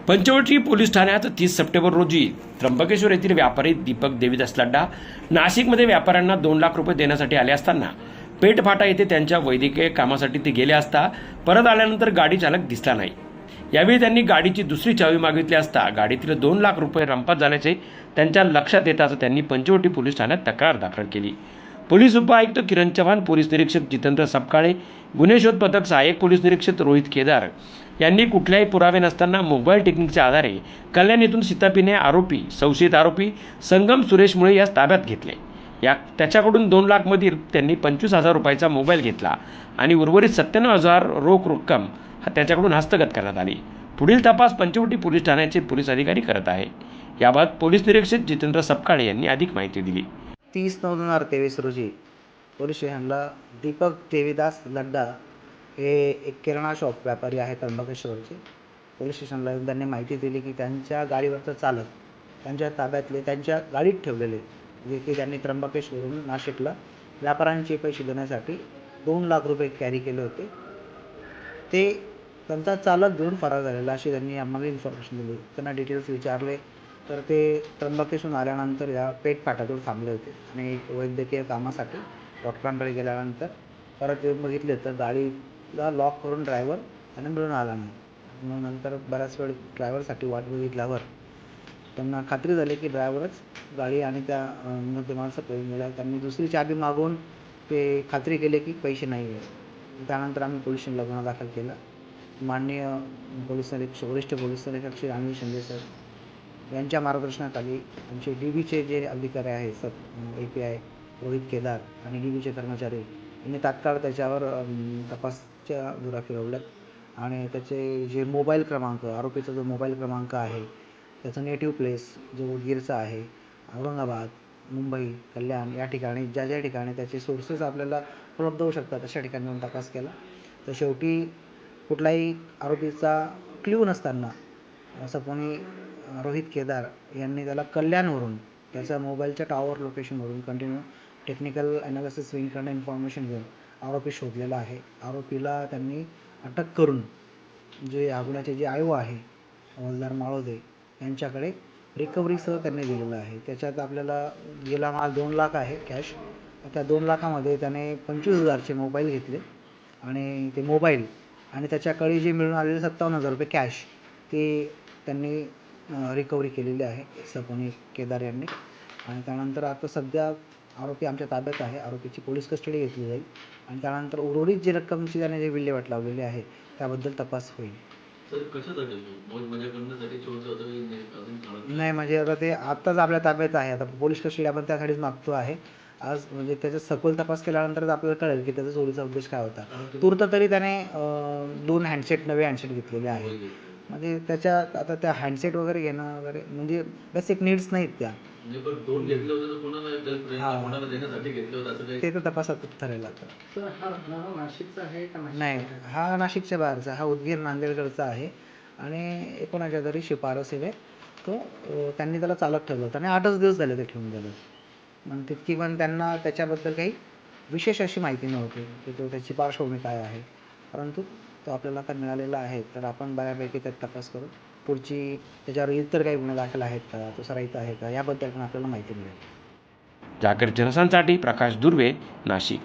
Panchavati police ठाण्यात 30 September रोजी त्र्यंबकेश्वर येथील व्यापारी दीपक देवीदास लड्डा नाशिकमध्ये व्यापाऱ्यांना 2 लाख रुपये देण्यासाठी आले असताना पेठफाटा येथे त्यांच्या वैद्यकीय कामासाठी ते गेले असता परत आल्यानंतर गाडी चालक दिसला नाही। यावेळी त्यांनी गाडीची दुसरी चावी मागितली असता गाडीतील 2 लाख रुपये रंपात झाल्याचे त्यांच्या लक्षात येताच त्यांनी पंचवटी पोलीस ठाण्यात तक्रार दाखल केली। पोलीस उपायुक्त किरण चव्हाण, पोलीस निरीक्षक जितेंद्र सपकाळे, गुन्हे शोध पथक सहाय्यक पोलीस निरीक्षक रोहित केदार यांनी कुठल्याही पुरावे नसताना मोबाईल टेक्निकच्या आधारे कल्याण येथून सीतापीने संशयित आरोपी संगम सुरेश मुळे यास ताब्यात घेतले। त्याच्याकडून 2 लाख मधील त्यांनी 25,000 रुपयाचा मोबाईल घेतला आणि उर्वरित 97,000 रोख रक्कम त्याच्याकडून हस्तगत करण्यात आली। पुढील तपास पंचवटी पोलीस ठाण्याचे पोलीस अधिकारी करत आहे। याबाबत पोलीस निरीक्षक जितेंद्र सपकाळे यांनी अधिक माहिती दिली। 30/9/2023 रोजी पोलीस स्टेशनला दीपक देवीदास लड्डा हे एक किराणा शॉप व्यापारी आहे त्र्यंबकेश्वरचे। पोलीस स्टेशनला येऊन त्यांनी माहिती दिली की त्यांच्या गाडीवरचा चालक त्यांच्या ताब्यातले त्यांच्या गाडीत ठेवलेले जे की त्यांनी त्र्यंबकेश्वरहून नाशिकला व्यापाऱ्यांचे पैसे देण्यासाठी 2 लाख रुपये कॅरी केले होते। ते त्यांचा चालक घेऊन फरार झालेला अशी त्यांनी आम्हाला इन्फॉर्मेशन दिली। त्यांना डिटेल्स विचारले तर ते त्र्यंबकेश्वरून आल्यानंतर या पेठ फाट्याजवळ थांबले होते आणि वैद्यकीय कामासाठी डॉक्टरांकडे गेल्यानंतर परत येऊन बघितले तर गाडीला लॉक करून ड्रायव्हर त्यांना मिळून आला नाही। मग नंतर बऱ्याच वेळ ड्रायव्हरसाठी वाट बघितल्यावर त्यांना खात्री झाली की ड्रायव्हरच गाडी आणि त्या मुद्देमालाचं पैसे मिळाले। त्यांनी दुसरी चाबी मागवून ते खात्री केली की पैसे नाही आहे। त्यानंतर आम्ही पोलीस स्टेशनला गुन्हा दाखल केला। माननीय पोलीस निरीक्षक वरिष्ठ पोलीस निरीक्षक श्री अनिल शिंदे सर यांच्या मार्गदर्शनाखाली आमचे DBचे जे अधिकारी आहेत API रोहित केदार आणि DBचे कर्मचारी यांनी तात्काळ त्याच्यावर तपासच्या धुरा फिरवल्यात आणि त्याचे जे मोबाईल क्रमांक आरोपीचा जो मोबाईल क्रमांक आहे त्याचा नेटिव्ह प्लेस जो उदगीरचा आहे, औरंगाबाद, मुंबई, कल्याण या ठिकाणी ज्या ठिकाणी त्याचे सोर्सेस आपल्याला उपलब्ध होऊ शकतात अशा ठिकाणी जाऊन तपास केला। तर शेवटी कुठलाही आरोपीचा क्ल्यू नसताना असं कोणी रोहित केदार यांनी त्याला कल्याणवरून त्याचा मोबाईलच्या टॉवर लोकेशनवरून कंटिन्यू टेक्निकल ॲनालिसिस विंगकडनं इन्फॉर्मेशन घेऊन आरोपी शोधलेला आहे। आरोपीला त्यांनी अटक करून जे या गुन्ह्याचे जे आयओ आहे हवालदार माळोदे यांच्याकडे रिकव्हरीसह त्यांनी दिलेलं आहे। त्याच्यात आपल्याला गेला माल 2 लाख आहे कॅश। त्या 2 लाखामध्ये त्याने 25,000चे मोबाईल घेतले आणि ते मोबाईल आणि त्याच्याकडे जे मिळून आलेले 57,000 रुपये कॅश ते त्यांनी रिकव्हरी केलेली आहे सपोनी केदार यांनी। आणि त्यानंतर आता सध्या आरोपी आमच्या ताब्यात आहे। आरोपीची पोलीस कस्टडी घेतली जाईल आणि त्यानंतर उर्वरित जी रक्कमची त्याने जे विल्हेवाट लावलेली आहे त्याबद्दल तपास होईल। नाही म्हणजे आता ते आत्ताच आपल्या ताब्यात आहे। आता पोलीस कस्टडी आपण त्यासाठीच मागतो आहे आज। म्हणजे त्याचा सखोल तपास केल्यानंतरच आपल्याला कळेल की त्याचा चोरीचा उद्देश काय होता। तूर्त तरी त्याने 2 नवे हँडसेट घेतलेले आहेत। म्हणजे त्याच्यात आता त्या हँडसेट वगैरे घेणं वगैरे म्हणजे बेसिक नीड्स नाहीत त्या। ते तर तपासात ठरेल आता। नाही हा नाशिकच्या बाहेरचा, हा उदगीर नांदेडकडचा आहे आणि कोणाच्या तरी शिफारसीने तो त्यांनी त्याला चालक ठेवलं होतं आणि 8च दिवस झाले ते ठेवून दिलं। मग तितकी पण त्यांना त्याच्याबद्दल काही विशेष अशी माहिती नव्हती की त्याची पार्श्वभूमी काय आहे, परंतु तो आपल्याला आता मिळालेला आहे। तर आपण बऱ्यापैकी त्यात तपास करू पुढची त्याच्यावर इतर काही गुन्हे दाखल आहेत का, तो सराईत आहे का याबद्दल पण आपल्याला माहिती मिळेल। जागर जनसांसाठी प्रकाश दुर्वे, नाशिक।